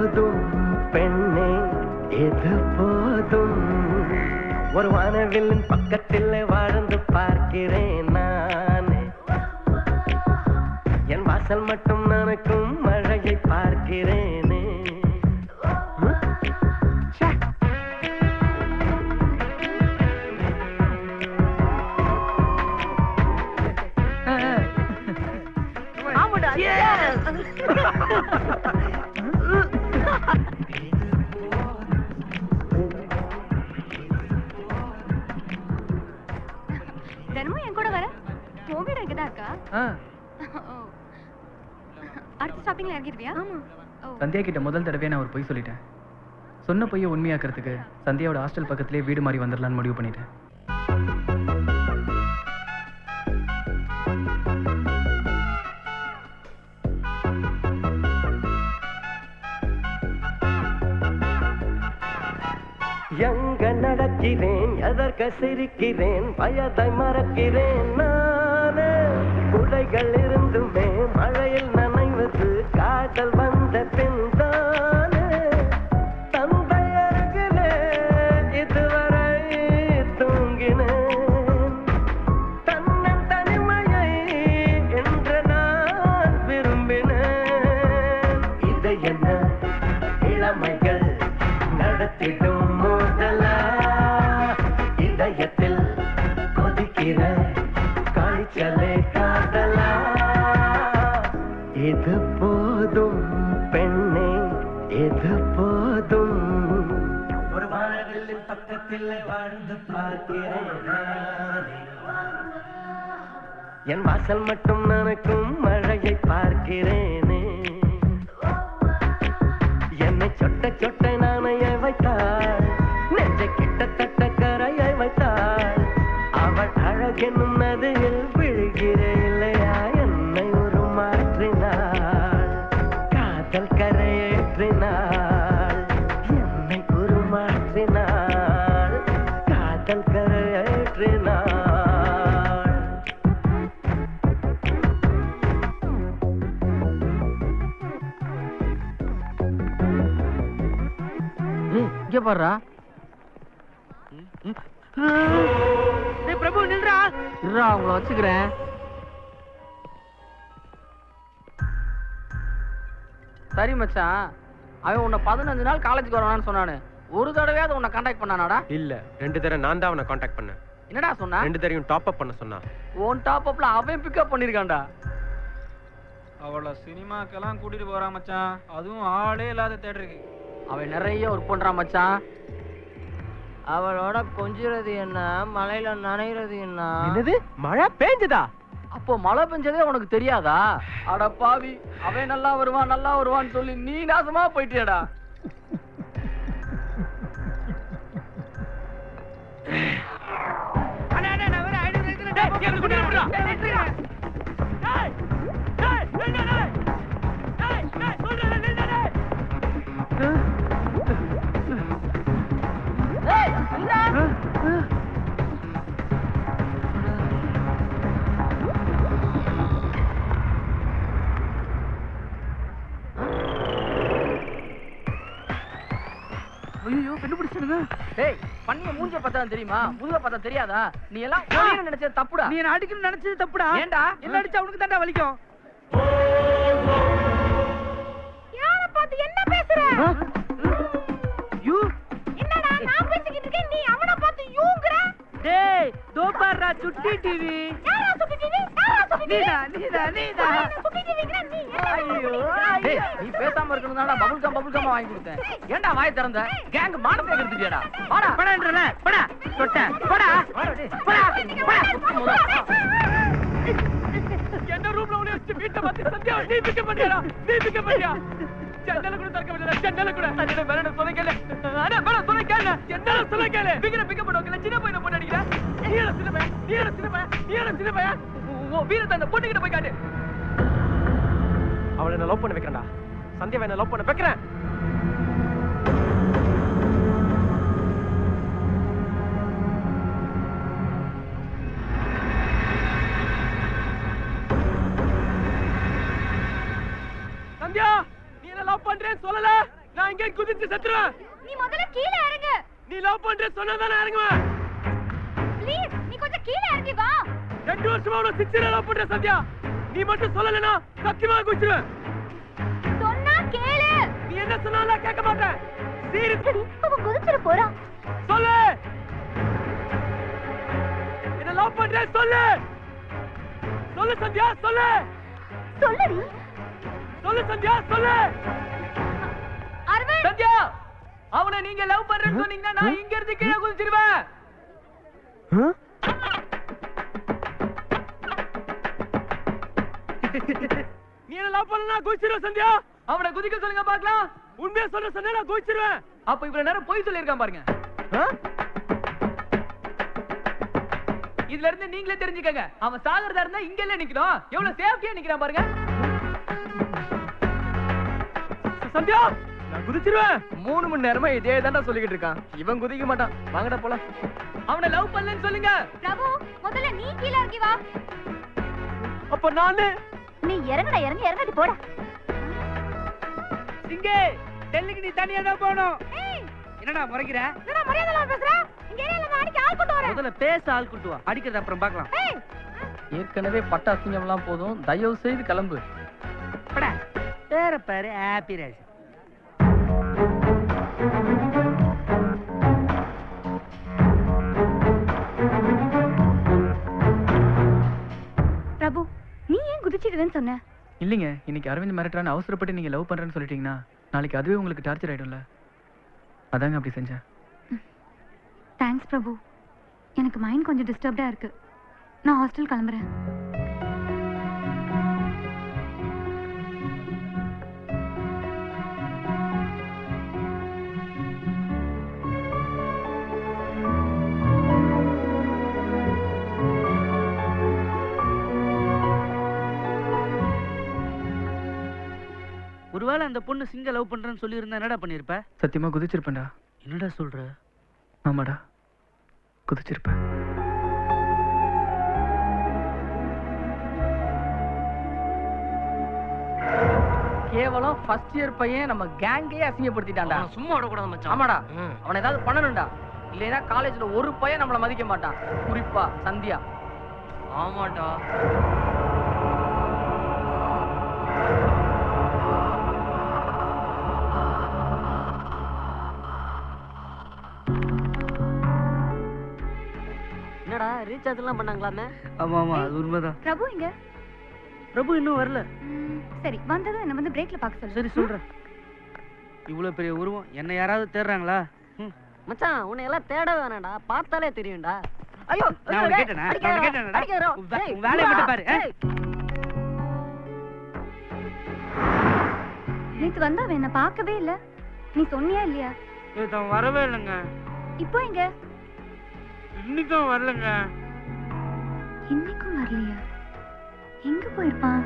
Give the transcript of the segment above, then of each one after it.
போதும் பெண்ணே எது போதும் ஒரு வானவில்லின் பக்கத்தில் வாழ்ந்து பார்க்கிறேன் நானே என் வாசல் மட்டும் நனக்கும் மழையை பார்க்கிறேனே தினமும் என் கூட வர உன் வீடு இங்கதான் இருக்கா? அடுத்த ஸ்டாப்பிங்ல இறங்கிடுவியா? சந்தியா கிட்ட முதல் தடவை நான் ஒரு பொய் சொல்லிட்டேன். சொன்ன பொய்யை உண்மையாக்குறதுக்கு சந்தியாவோட ஹாஸ்டல் பக்கத்திலே வீடு மாறி வந்துடலான்னு முடிவு பண்ணிட்டேன். எங்க நடக்கிறேன் எதற்கு சிரிக்கிறேன் பயத்தை மறக்கிறேன் நானே குடைகள் இருந்துமே மழையில் நனைவது காதல் வந்த பின் தானே தந்தை அருகிலே இதுவரை தூங்கினேன் தன்னன் தனிமையை என்று நான் விரும்பினேன் இதை என்ன இளமைகள் நடத்திடும் இதயத்தில் கொதிக்கிற காய்ச்சலே காதலா எது போதும் பெண்ணே எது போதும் ஒரு வானவில்லின் பக்கத்தில் வாழ்ந்து பார்க்கிறேன் என் வாசல் மட்டும் நனக்கும் மழையை பார்க்கிறேனே என்னை சொட்ட சொட்ட நாணைய வைத்தாள் நெஞ்சை கிட்டத்தட்ட கரையை வைத்தாள் அவள் அழகென்னும் நதியில் விழுகிற இல்லையா என்னை உருமாற்றினாள் காதல் கரையேற்றினாள் என்னை உருமாற்றினாள் காதல் கரையேற்றினாள் இங்க பாருடா. பிரபு நில்றா. இருடா உங்களை வச்சுக்கிறேன். சரி மச்சான், அவன் உன்னை 15 நாள் காலேஜுக்கு வரணும்னு சொன்னானு. ஒரு தடவையாவது உன்னை கான்டாக்ட் பண்ணானாடா? இல்ல, 2 தடவை நான் தான் அவனை கான்டாக்ட் பண்ணேன். என்னடா சொன்னா? 2 தடவையும் டாப் அப் பண்ண சொன்னா. உன் டாப் அப்ல அவன் பிக்கப் பண்ணிருக்கான்டா. அவளை சினிமாக்கெல்லாம் கூட்டிட்டு போறான் மச்சான், அதுவும் ஆளே இல்லாத தேட்டருக்கு. அவன் நிறைய ஒர்க் பண்றான் மச்சான். அவளோட கொஞ்சிறது என்ன, மழையில நனைகிறது என்ன? என்னது மழை பெஞ்சதா? அப்போ மழை பெஞ்சதே உனக்கு தெரியாதா? அட பாவி, அவன் நல்லா வருவான்னு சொல்லி நீ நாசமா போயிட்டியடா. ஐயோ கண்டுபிடிச்சிடுங்க. டேய், பண்ணிய மூஞ்ச பார்த்தா தெரியுமா? முதுக பார்த்தா தெரியாதா? நீ எல்லாம் ஒளியன்னு நினைச்சது தப்புடா. நீ என்ன அடிக்கணும்னு நினைச்சது தப்புடா. ஏன்டா? என்ன அடிச்சா உனக்கு தான்டா வலிக்கும். யார பார்த்து என்ன பேசுற? யூ என்னடா நான் பேசிக்கிட்டு இருக்கேன், நீ அவனை பார்த்து யூங்கற? டேய், தோபாரா சுட்டி டிவி. யாரா சுட்டி டிவி? நீதா. சுட்டி டிவிங்கற நீ. ஐயோ டேய், நீ பேசாம இருக்கணும்னா பபுள் கம் வாங்கி கொடுத்தேன். ஏன்டா வாயை திறந்த? கேங் மானத்தை கெடுத்துட்டியடா. வாடா படன்றல படா சொட்ட படா என்ன ரூம்ல உள்ள வச்சு வீட்டை பார்த்து சந்தியா நீ பிக்க பண்ணியா ஜன்னல கூட தரக்க வேண்டாம். ஜன்னல கூட அண்ணே வேற சொல்ல கேளு. அண்ணே வேற சொல்ல கேளு. என்ன சொல்ல கேளு. பிக்க பண்ணுவாங்க. சின்ன பையனை போட்டு அடிக்கிற. நீ சின்ன பையன் ஓ வீரத்தை அந்த பொண்ணுகிட்ட போய் காட்டு. அவளை நான் லவ் பண்ண வைக்கிறேன்டா. சந்தியாவை நான் லவ் பண்ண வைக்கிறேன். சந்தியா, நீ என்ன லவ் பண்றேன்னு சொல்லல? நான் இங்கே குதிச்சு செத்துருவேன். நீ முதல்ல கீழே இறங்கு. நீ லவ் பண்ற சொன்னதா நான் இறங்குவேன். ப்ளீஸ் நீ கொஞ்சம் கீழே இறங்கி வா. 2 வருஷமா உன சிச்சிர லவ் பண்ற சத்யா. நீ மட்டும் சொல்லலனா சத்தியமா குதிச்சிருவேன். சொன்னா கேளு. நீ என்ன சொன்னாலும் கேட்க மாட்டேன். சீரியஸ் அவன் குதிச்சிர போறான். சொல்லு. என்ன லவ் பண்ற சொல்லு. சொல்லு சத்யா சொல்லு. சொல்லுடி. சொல்லு சத்யா சொல்லு. அரவிந்த் சத்யா அவனை நீங்க லவ் பண்றேன்னு சொன்னீங்கன்னா நான் இங்க இருந்து கீழே குதிச்சிடுவேன். நீ என்ன லவ் பண்ணா குதிச்சிடுவேன் சத்யா. அவனை குதிக்க சொல்லுங்க பார்க்கலாம். உண்மையா சொல்ற சொன்னா நான் குதிச்சிடுவேன். அப்ப இவ்வளவு நேரம் போய் சொல்லிருக்கான் பாருங்க. இதுல இருந்து நீங்களே தெரிஞ்சுக்கங்க. அவன் சாகறதா இருந்தா இங்க இல்ல நிக்கணும். எவ்வளவு சேஃப்டியா நிக்கிறான் பாருங்க. சத்யா நான் குதிச்சிடுவேன். 3 மணி நேரமா இதே தான்டா சொல்லிக்கிட்டு இருக்கான். இவன் குதிக்க மாட்டான். வாங்கடா போலாம். அவனை லவ் பண்ணலன்னு சொல்லுங்க. பிரபு முதல்ல நீ கீழே இறங்கி வா. அப்ப நானு நீ இறங்கடா இறங்கடி போடா. சிங்கே டெல்லிக்கு நீ தனியா தான் போணும். ஏய் என்னடா முறைக்கிற? என்னடா மரியாதையா பேசுற? இங்க ஏரியால நான் அடிக்க ஆள் கொண்டு வரேன். முதல்ல பேச ஆள் கூட்டு வா. அடிக்கிறது அப்புறம் பார்க்கலாம். ஏய் ஏற்கனவே பட்ட அசிங்கம்லாம் போதும். தயவு செய்து கிளம்பு. படா பேர பாரு ஹாப்பி ராஜ். பிரபு நீ ஏன் குதிச்சிடுவேன்னு சொன்ன? இல்லைங்க, இன்னைக்கு அரவிந்த் மிரட்டுறான்னு அவசரப்பட்டு நீங்க லவ் பண்றேன்னு சொல்லிட்டீங்கன்னா நாளைக்கு அதுவே உங்களுக்கு டார்ச்சர் ஆயிடும்ல. அதாங்க அப்படி செஞ்சேன். தேங்க்ஸ் பிரபு. எனக்கு மைண்ட் கொஞ்சம் டிஸ்டர்ப்டா இருக்கு. நான் ஹாஸ்டல் கிளம்புறேன். ஒருவேளை அந்த பொண்ணு சிங்க லவ் பண்றேன்னு சொல்லி இருந்தா என்னடா பண்ணிருப்ப? சத்தியமா குதிச்சிருப்பேன்டா. என்னடா சொல்ற? ஆமாடா, குதிச்சிருப்பேன். கேவலம் ஃபர்ஸ்ட் இயர் பையன் நம்ம கேங்கையே அசிங்கப்படுத்திட்டான்டா. சும்மா விடக்கூடாது மச்சான். ஆமாடா, அவனை ஏதாவது பண்ணணும்டா. இல்லைன்னா காலேஜ்ல ஒரு பையன் நம்மள மதிக்க மாட்டான். குறிப்பா சந்தியா. ஆமாடா. என்னடா ரீசார்ஜ் எல்லாம் பண்ணாங்களாமே? ஆமா ஆமா அது உண்மைதான். பிரபு இங்க. பிரபு இன்னும் வரல. சரி வந்ததும் என்ன வந்து பிரேக்ல பார்க்க சொல்லு. சரி சொல்றேன். இவ்வளவு பெரிய உருவம் என்ன யாராவது தேடுறாங்களா? மச்சான் உன்னை எல்லாம் தேட வேணாம்டா, பார்த்தாலே தெரியும்டா. ஐயோ நான் உன்னை கேட்டேனா? உன் வேலையை மட்டும் பாரு. நேத்து வந்தா என்ன பார்க்கவே இல்ல. நீ சொன்னியா இல்லையா? அவன் வரவே இல்லைங்க. இப்போ எங்க? இன்னைக்கும் வரலங்க. இன்னைக்கும் வரலையா? எங்க போயிருப்பான்?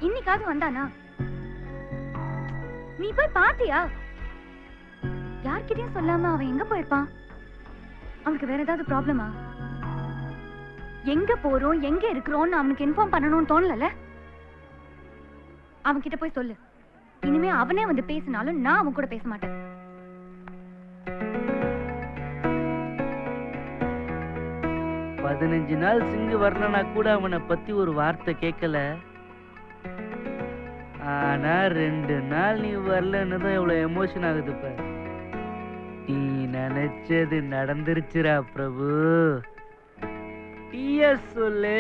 இன்னைக்காவது வந்தானா? நீ போய் பாத்தியா? யார்கிட்டயும் சொல்லாம அவன் எங்க போயிருப்பான்? அவனுக்கு வேற ஏதாவது ப்ராப்ளமா? எங்க போறோம் எங்க இருக்கிறோம்னு அவனுக்கு இன்ஃபார்ம் பண்ணணும்னு தோணல. அவன் கிட்ட போய் சொல்லு. இனிமே அவனே வந்து பேசினாலும் நான் அவன் கூட பேச மாட்டேன். பதினஞ்சு நாள் சிங்கு வரலனா கூட அவனை பத்தி ஒரு வார்த்தை கேட்கல. ஆனா 2 நாள் நீ வரலன்னு தான் எவ்வளவு எமோஷன் ஆகுது. இப்ப நீ நினைச்சது நடந்துருச்சுரா பிரபு. சொல்லு.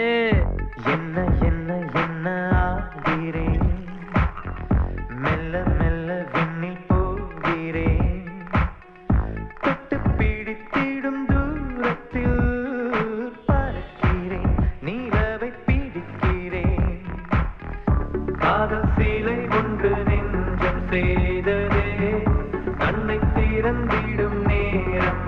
என்ன என்ன என்ன ஆகிறேன், மெல்ல மெல்ல விண்ணில் போகிறேன், தொட்டு பிடித்திடும் தூரத்தில் பறக்கிறேன், நீலவை பிடிக்கிறேன், காதல் சீலை ஒன்று நெஞ்சம் செய்ததே, கண்ணை திறந்திடும் நேரம்